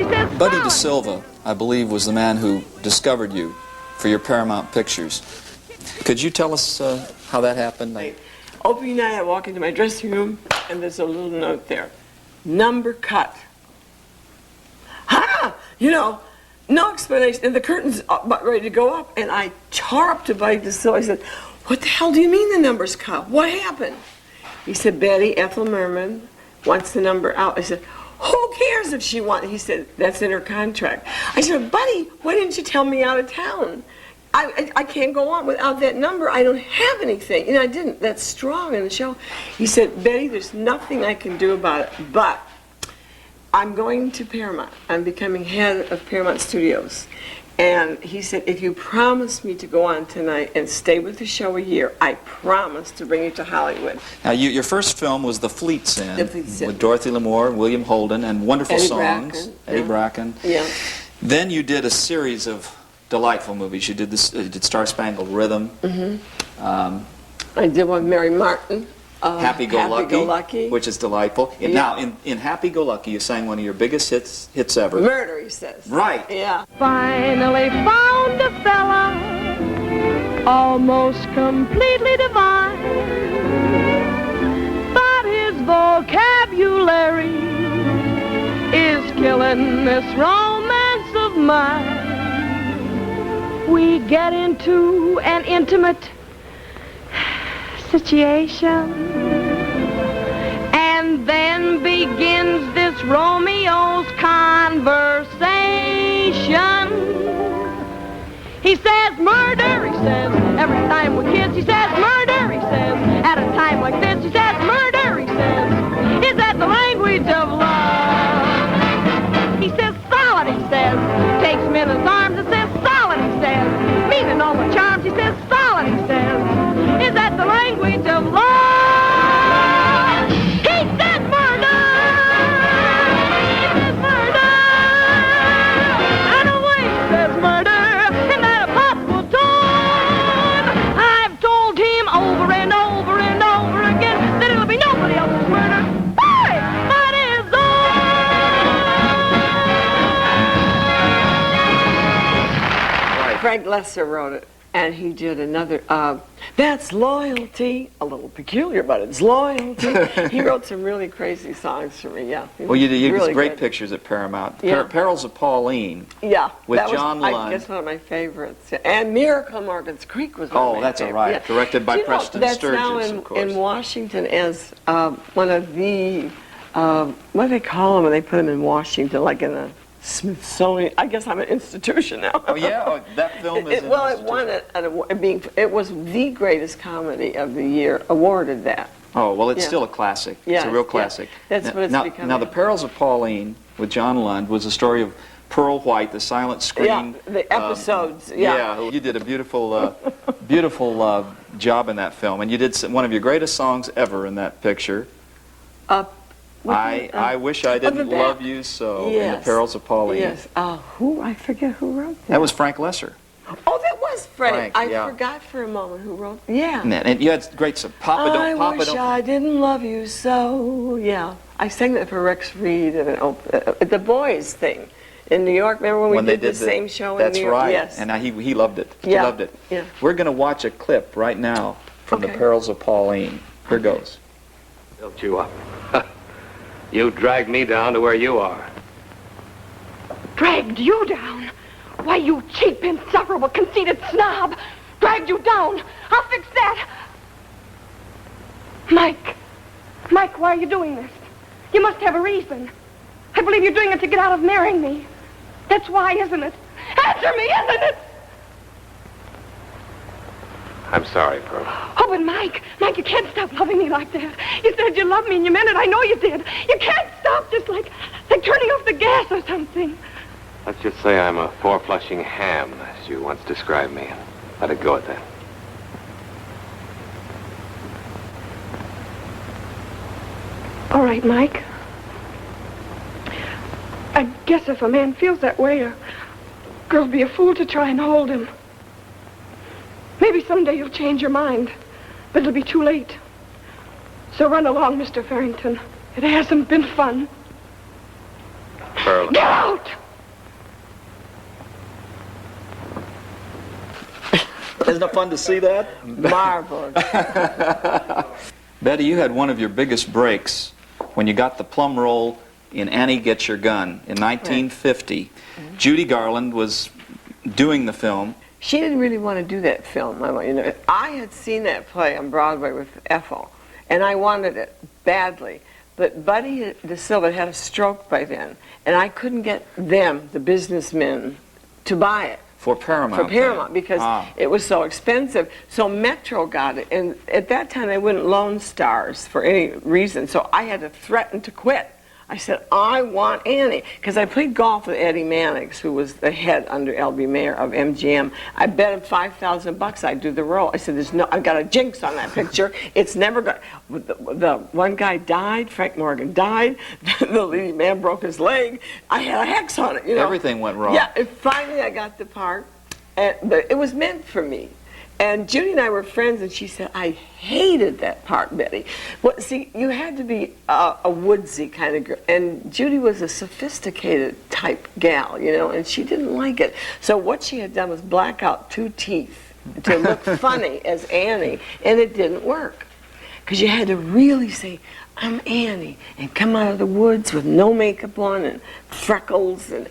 says, Buddy DeSilva, I believe, was the man who discovered you for your Paramount Pictures. Could you tell us how that happened? Opening night, I walk into my dressing room, and there's a little note there. Number cut. Ha! You know, no explanation. And the curtain's about ready to go up, and I tore up to Buddy DeSilva. I said, what the hell do you mean the number's cut? What happened? He said, Betty Ethel Merman wants the number out. I said, who cares if she wants? He said, that's in her contract. I said, Buddy, why didn't you tell me out of town? I can't go on without that number. I don't have anything. You know, I didn't. That's strong in the show. He said, Betty, there's nothing I can do about it, but I'm going to Paramount. I'm becoming head of Paramount Studios. And he said, if you promise me to go on tonight and stay with the show a year, I promise to bring you to Hollywood. Now, your first film was The Fleet's End, with Dorothy Lamour, William Holden, and wonderful Eddie songs. Bracken, Eddie Bracken. Yeah. Then you did a series of delightful movies. You did Star Spangled Rhythm. Mm-hmm. I did one with Mary Martin. Happy Go Lucky, which is delightful. And now, in Happy Go Lucky, you sang one of your biggest hits ever. Murder, he says. Right. Yeah. finally found a fella almost completely divine, but his vocabulary is killing this romance of mine. We get into an intimate situation, and then begins this Romeo's conversation. He says murder, he says, every time we're kids, he says murder, he says, at a time like this, he says murder, he says, is that the language of love? He says solid, he says, takes me in his arms and says solid, he says, meaning all the charms, he says solid, he says, is that the language of love? He said murder! He says murder! And away he says murder in that impossible tone. I've told him over and over and over again that it'll be nobody else's murder. Hey, but his own! Right. Frank Lesser wrote it. And he did another, that's loyalty, a little peculiar, but it's loyalty. He wrote some really crazy songs for me, yeah. Well, you did really great good. Pictures at Paramount. Yeah. Perils of Pauline. Yeah. With that John was, Lund. I guess one of my favorites. And Miracle on Morgan's Creek was one of my that's favorites. all right. Yeah. Directed by You know, Preston that's Sturges, now of course. in Washington as one of the, what do they call them when they put them in Washington, like in a Smithsonian. I guess I'm an institution now. Oh yeah, that film is. Well, it won it was the greatest comedy of the year. Awarded that. Oh well, it's Yeah. still a classic. Yeah, it's a real classic. Yeah. That's what it's becoming. Now, The Perils of Pauline with John Lund was a story of Pearl White, the silent screen. Yeah, the episodes. Yeah, you did a beautiful, beautiful job in that film, and you did one of your greatest songs ever in that picture. I wish I didn't love you so. Yes. In The Perils of Pauline. Yes. I forget who wrote that. That was Frank Lesser. Oh, that was Frank. I yeah. forgot for a moment who wrote. Yeah. And you had great stuff. Papa I Don't, Papa wish Don't. I didn't love you so. Yeah. I sang that for Rex Reed at the Boys thing in New York. Remember when we did the same show in New York? That's right. Yes. And he loved it. He Yeah. loved it. Yeah. We're going to watch a clip right now from The Perils of Pauline. Here goes. Built you up. You dragged me down to where you are. Dragged you down? Why, you cheap, insufferable, conceited snob! Dragged you down! I'll fix that! Mike! Mike, why are you doing this? You must have a reason. I believe you're doing it to get out of marrying me. That's why, isn't it? Answer me, isn't it? I'm sorry, Pearl. Oh, but Mike, you can't stop loving me like that. You said you loved me and you meant it. I know you did. You can't stop just like turning off the gas or something. Let's just say I'm a four-flushing ham, as you once described me. Let it go at that. All right, Mike. I guess if a man feels that way, a girl'll be a fool to try and hold him. Maybe someday you'll change your mind, but it'll be too late. So run along, Mr. Farrington. It hasn't been fun. Pearl. Get out! Isn't it fun to see that? Marvelous. Betty, you had one of your biggest breaks when you got the plum role in Annie Gets Your Gun in 1950. Judy Garland was doing the film. She didn't really want to do that film. I had seen that play on Broadway with Ethel, and I wanted it badly. But Buddy DeSilva had a stroke by then, and I couldn't get them, the businessmen, to buy it. For Paramount. For Paramount, because it was so expensive. So Metro got it, and at that time they wouldn't loan stars for any reason, so I had to threaten to quit. I said, I want Annie, because I played golf with Eddie Mannix, who was the head under L.B. Mayer of MGM. I bet him $5,000 I'd do the role. I said, I've got a jinx on that picture. It's never going. The one guy died, Frank Morgan died, the leading man broke his leg. I had a hex on it, Everything went wrong. Yeah, and finally I got the part, but it was meant for me. And Judy and I were friends, and she said, I hated that part, Betty. Well, see, you had to be a woodsy kind of girl. And Judy was a sophisticated type gal, and she didn't like it. So what she had done was black out 2 teeth to look funny as Annie, and it didn't work. Because you had to really say, I'm Annie, and come out of the woods with no makeup on and freckles. And,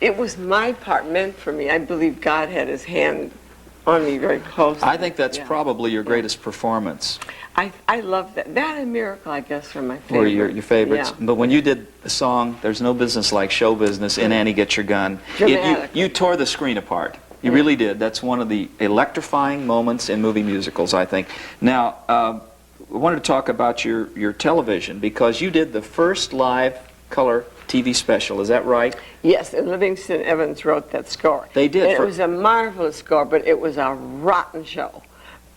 it was my part meant for me. I believe God had his hand on me very closely. I think that's probably your greatest performance. I love that. That and Miracle, I guess, are my favorites. Were your favorites. Yeah. But when you did the song, There's No Business Like Show Business in Annie Get Your Gun, you tore the screen apart. You really did. That's one of the electrifying moments in movie musicals, I think. Now, I wanted to talk about your television, because you did the first live color TV special, is that right? Yes, and Livingston Evans wrote that score. They did. And it was a marvelous score, but it was a rotten show.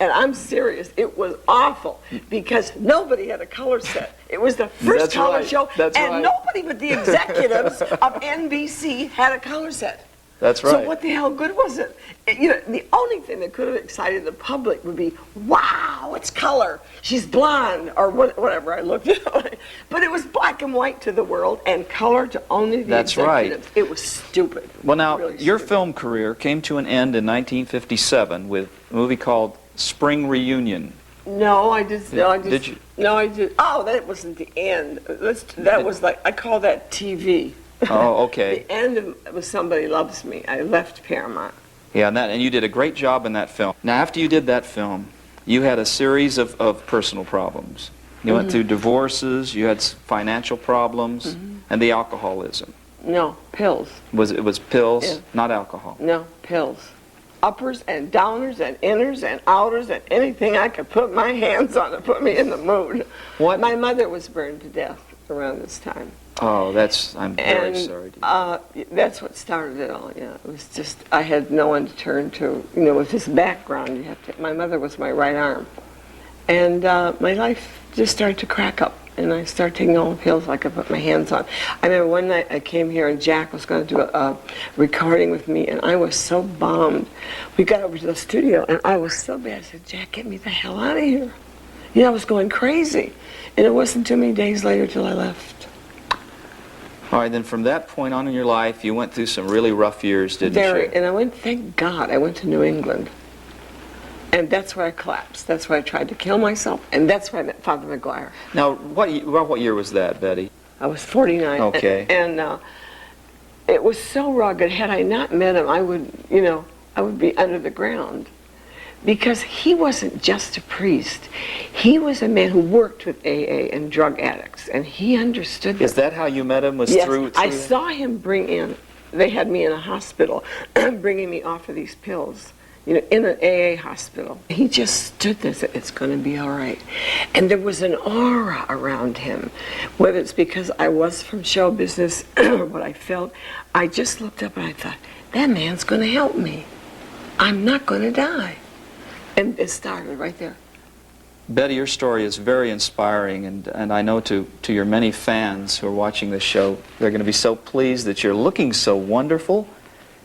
And I'm serious, it was awful, because nobody had a color set. It was the first color show, and nobody but the executives of NBC had a color set. That's right. So what the hell good was it? The only thing that could have excited the public would be, wow, it's color. She's blonde, or whatever I looked at. But it was black and white to the world, and color to only the executives. Right. It was stupid. Well, now, really your stupid. film career came to an end in 1957 with a movie called Spring Reunion. No, I just. No, I just. Did you? No, I did. Oh, that wasn't the end. That was like, I call that TV. Oh, okay. The end was Somebody Loves Me. I left Paramount. Yeah, and you did a great job in that film. Now, after you did that film, you had a series of personal problems. You went through divorces, you had financial problems, and the alcoholism. No, pills. It was pills, Yeah. Not alcohol? No, pills. Uppers and downers and inners and outers and anything I could put my hands on to put me in the mood. What? My mother was burned to death around this time. Oh, I'm very sorry. That's what started it all, yeah. It was just, I had no one to turn to. With this background, my mother was my right arm. And my life just started to crack up, and I started taking all the pills I could put my hands on. I remember one night I came here, and Jack was going to do a recording with me, and I was so bummed. We got over to the studio, and I was so bad. I said, Jack, get me the hell out of here. I was going crazy. And it wasn't too many days later till I left. All right, then from that point on in your life, you went through some really rough years, didn't you? And I went, thank God, I went to New England. And that's where I collapsed. That's where I tried to kill myself. And that's where I met Father McGuire. Now, what year was that, Betty? I was 49. Okay. And it was so rugged. Had I not met him, I would be under the ground. Because he wasn't just a priest. He was a man who worked with AA and drug addicts, and he understood that. Is that how you met him? Was yes, through I saw him bring in, they had me in a hospital, bringing me off of these pills, in an AA hospital. He just stood there and said, it's going to be all right. And there was an aura around him, whether it's because I was from show business or what I felt. I just looked up and I thought, that man's going to help me. I'm not going to die. And it started right there. Betty, your story is very inspiring, and I know to your many fans who are watching this show, they're going to be so pleased that you're looking so wonderful.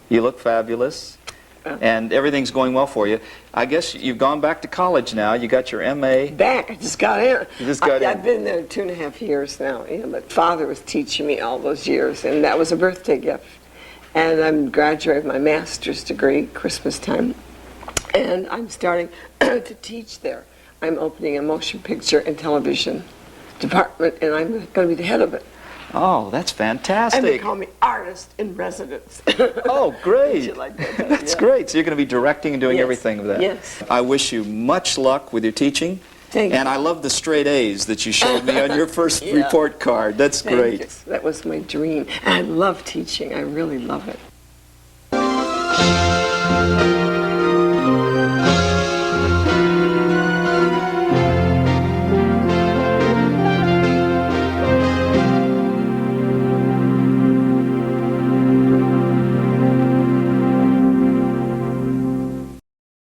You look fabulous, and everything's going well for you. I guess you've gone back to college now. You got your M.A. Back. I just got in. You just got in. I've been there 2.5 years now. But Father was teaching me all those years, and that was a birthday gift. and I'm graduating my master's degree Christmas time, and I'm starting to teach there. I'm opening a motion picture and television department, and I'm going to be the head of it. Oh, that's fantastic. And they call me artist in residence. Oh, great. You like that? That's Yeah. great. So you're going to be directing and doing Yes. everything of that. Yes. I wish you much luck with your teaching. Thank you. And I love the straight A's that you showed me on your first Yeah. report card. That's Thank great. you. That was my dream. And I love teaching. I really love it.